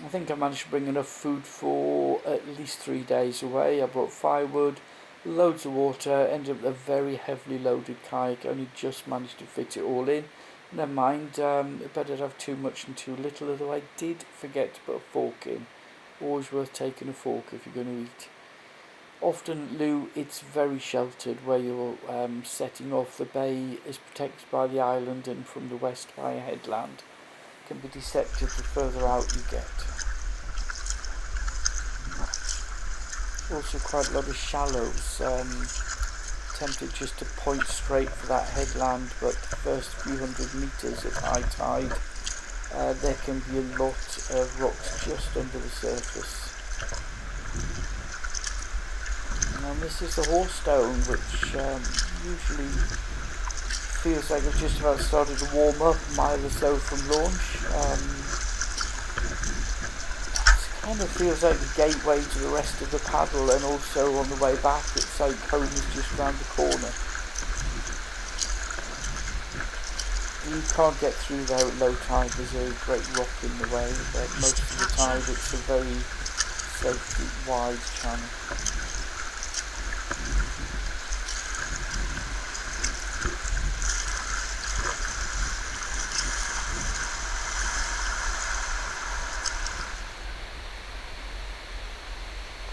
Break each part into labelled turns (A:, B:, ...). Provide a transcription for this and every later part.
A: I think I managed to bring enough food for at least 3 days away. I brought firewood, loads of water, ended up with a very heavily loaded kayak, only just managed to fit it all in. Never mind, better to have too much than too little, although I did forget to put a fork in. Always worth taking a fork if you're going to eat. Often Looe, it's very sheltered where you're setting off. The bay is protected by the island and from the west by a headland. It can be deceptive the further out you get. Also quite a lot of shallows. Tempted just to point straight for that headland, but the first few hundred metres at high tide there can be a lot of rocks just under the surface. And this is the Horstone, which usually feels like I've just about started to warm up a mile or so from launch. It kind of feels like the gateway to the rest of the paddle, and also on the way back it's like home is just round the corner. You can't get through there at low tide, there's a great rock in the way, but most of the time it's a very safe, wide channel.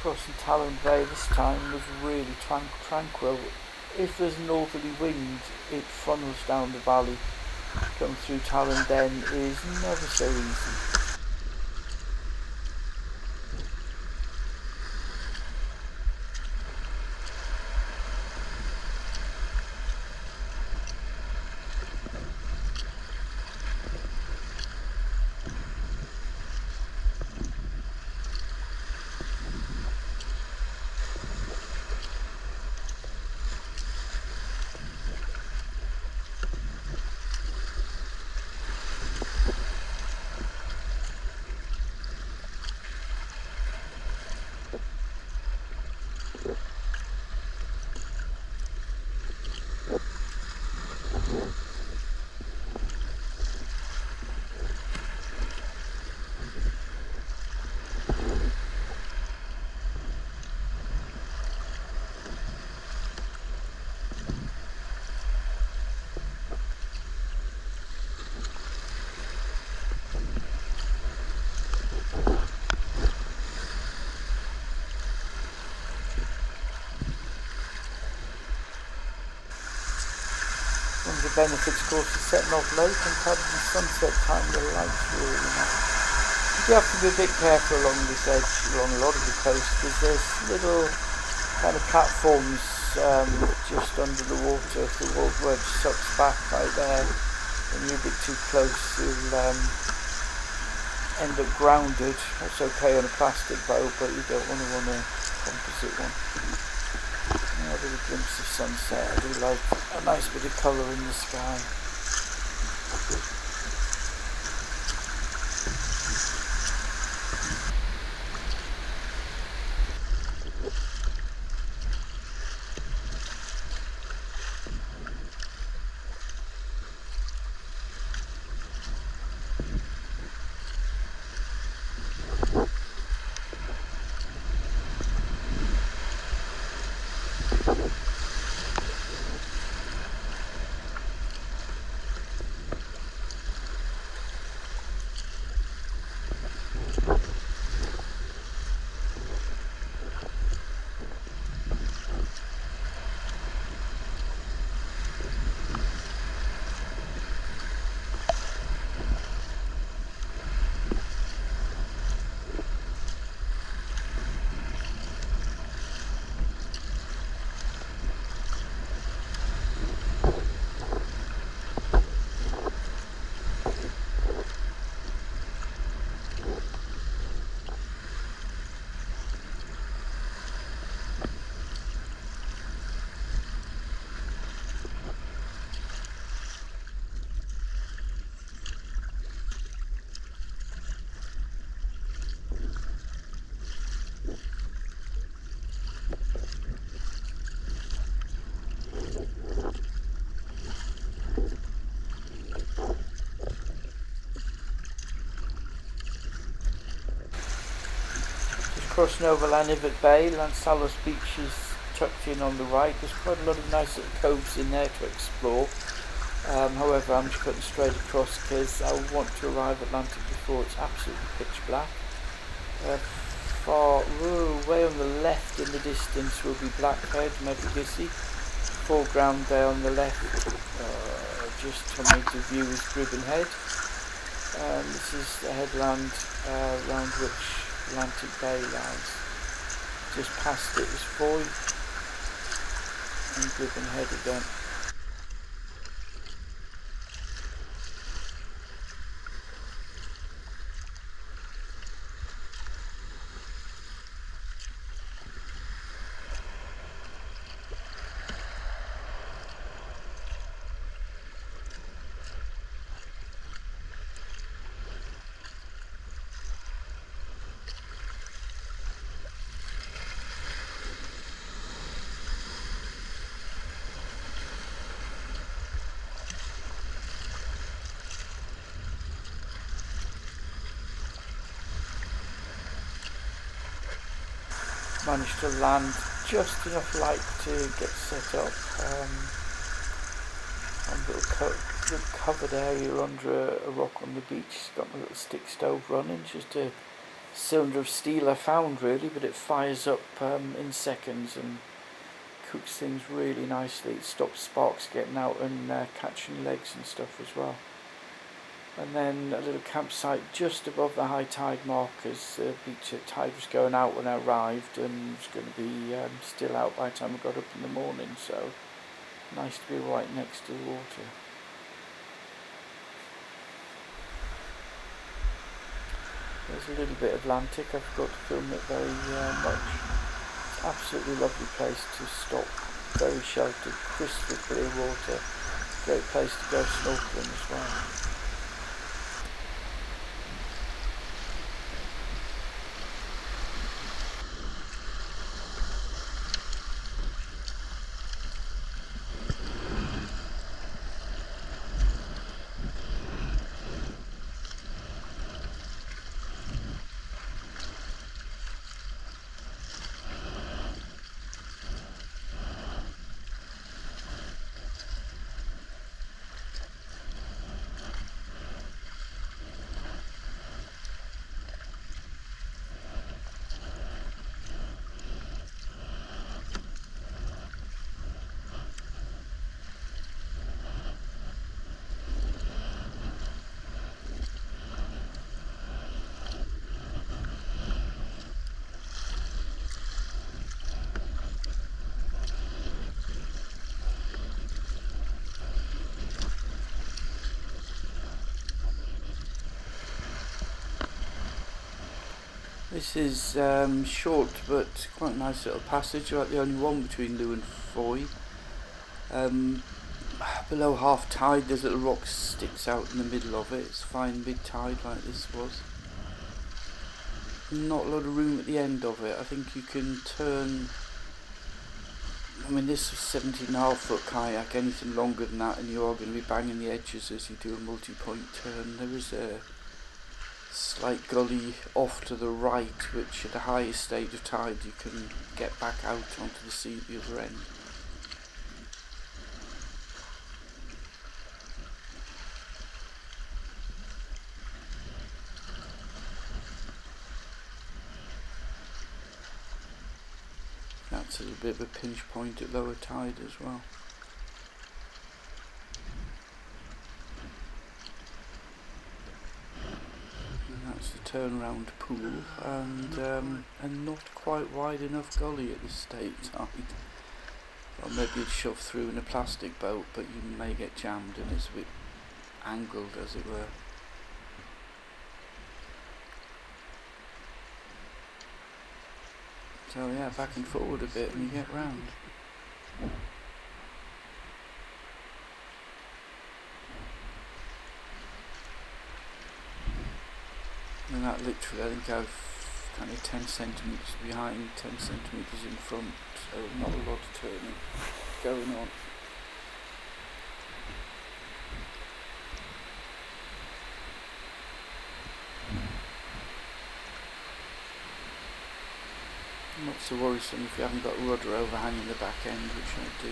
A: Crossing Talon Bay this time was really tranquil. If there's a northerly wind, it funnels down the valley. Going through Talon Den is never so easy. One of the benefits, of course, is setting off late and paddling sunset time the lights really nice. You do have to be a bit careful along this edge, along a lot of the coast, because there's little kind of platforms just under the water. If the water wedge sucks back right there, and you're a bit too close, you'll end up grounded. That's okay on a plastic boat, but you don't want a composite one. A little glimpse of sunset. I do like a nice bit of colour in the sky. crossing over Lantic Bay. Lantic Beach is tucked in on the right. There's quite a lot of nice little coves in there to explore. However, I'm just cutting straight across because I want to arrive at Lantic before it's absolutely pitch black. Way on the left in the distance will be Blackhead, Medagissy. Foreground there on the left, just coming into view is Gribbon Head. This is the headland around which Lantic Bay lies. Just past it is Foy and Gribbon Head again. Managed to land just enough light to get set up on a little covered area under a rock on the beach. It's got my little stick stove running, just a cylinder of steel I found really, but it fires up in seconds and cooks things really nicely. It stops sparks getting out and catching legs and stuff as well. And then a little campsite just above the high tide mark, as the beach tide was going out when I arrived, and it was going to be still out by the time I got up in the morning, so nice to be right next to the water. There's a little bit of Lantic. I forgot to film it very much. It's an absolutely lovely place to stop, very sheltered, crystal clear water, great place to go snorkeling as well. This is short but quite a nice little passage, about the only one between Looe and Foy. Below half tide there's a little rock sticks out in the middle of it. It's fine mid tide like this was. Not a lot of room at the end of it. I think you can turn, I mean this is 17.5-foot kayak, anything longer than that and you are going to be banging the edges as you do a multi-point turn. There is a slight gully off to the right which at the highest stage of tide you can get back out onto the sea at the other end. That's a little bit of a pinch point at lower tide as well. That's the turnaround pool and not quite wide enough gully at this state tide. Or maybe you'd shove through in a plastic boat, but you may get jammed and it's a bit angled as it were. So yeah, back and forward a bit and you get round. And that literally, I think I've kind of 10 centimetres behind, 10 centimetres in front, so not a lot of turning going on. Not so worrisome if you haven't got a rudder overhanging the back end, which I do.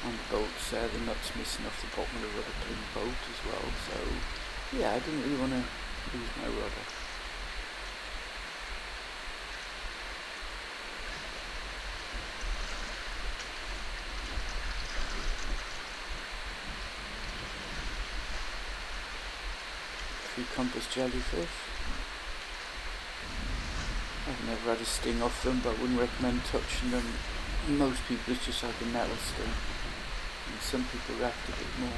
A: And the bolts there, the nuts missing off the bottom of the rudder pin bolt as well, so yeah, I didn't really want to lose my rudder. A few compass jellyfish. I've never had a sting off them, but I wouldn't recommend touching them. Most people it's just like a nettle sting, and some people react a bit more.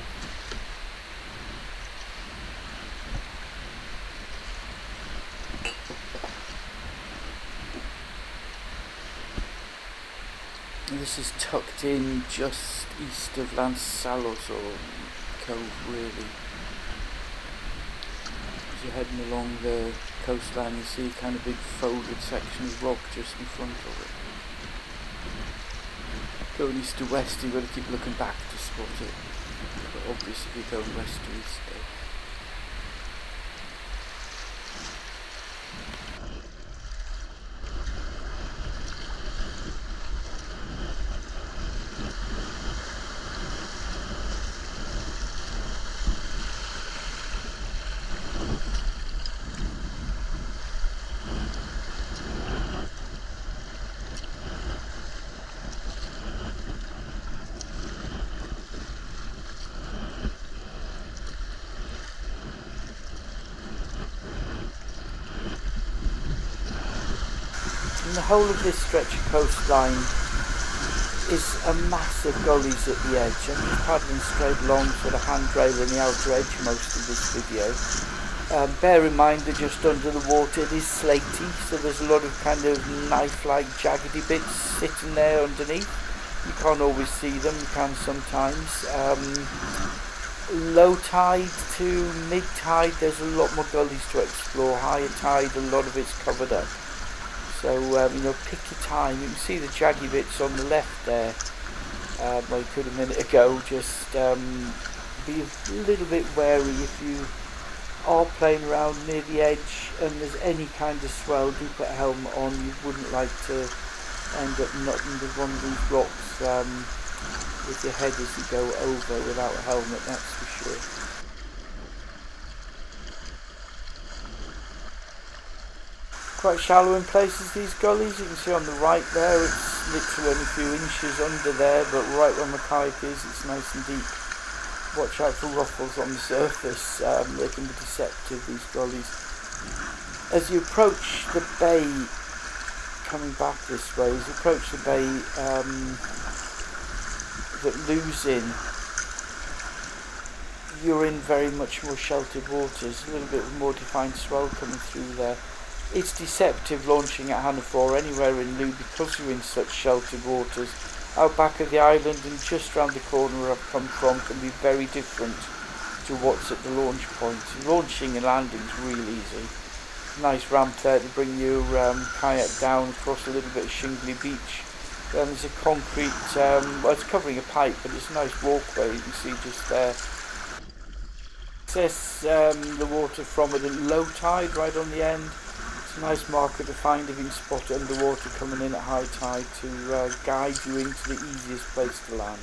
A: And this is tucked in just east of Lansalos, or Cove really. As you're heading along the coastline, you see a kind of big folded section of rock just in front of it. Going east to west, you've got to keep looking back to spot it. But obviously if you're going west to east there. And the whole of this stretch of coastline is a massive gullies at the edge. I'm just paddling straight along sort of handrail on the outer edge most of this video. Bear in mind that just under the water it is slaty, so there's a lot of kind of knife-like jaggedy bits sitting there underneath. You can't always see them, you can sometimes. Low tide to mid tide, there's a lot more gullies to explore. Higher tide, a lot of it's covered up. So, pick your time. You can see the jaggy bits on the left there, like I could a minute ago. Just be a little bit wary if you are playing around near the edge and there's any kind of swell. Do put a helmet on. You wouldn't like to end up nutting with one of these rocks with your head as you go over without a helmet, that's for sure. Quite shallow in places, these gullies. You can see on the right there it's literally only a few inches under there, but right where my kayak is it's nice and deep. Watch out for ruffles on the surface, they can be deceptive, these gullies. As you approach the bay, coming back this way, as you approach the bay that Looe's in, you're in very much more sheltered waters, a little bit more defined swell coming through there. It's deceptive launching at Hannaford or anywhere in Looe because you're in such sheltered waters. Out back of the island and just round the corner where I've come from can be very different to what's at the launch point. Launching and landing is really easy. Nice ramp there to bring your kayak down across a little bit of shingly beach. Then there's a concrete, well it's covering a pipe, but it's a nice walkway you can see just there. Access the water from it at low tide right on the end. It's a nice marker to find if you can spot it underwater coming in at high tide to guide you into the easiest place to land.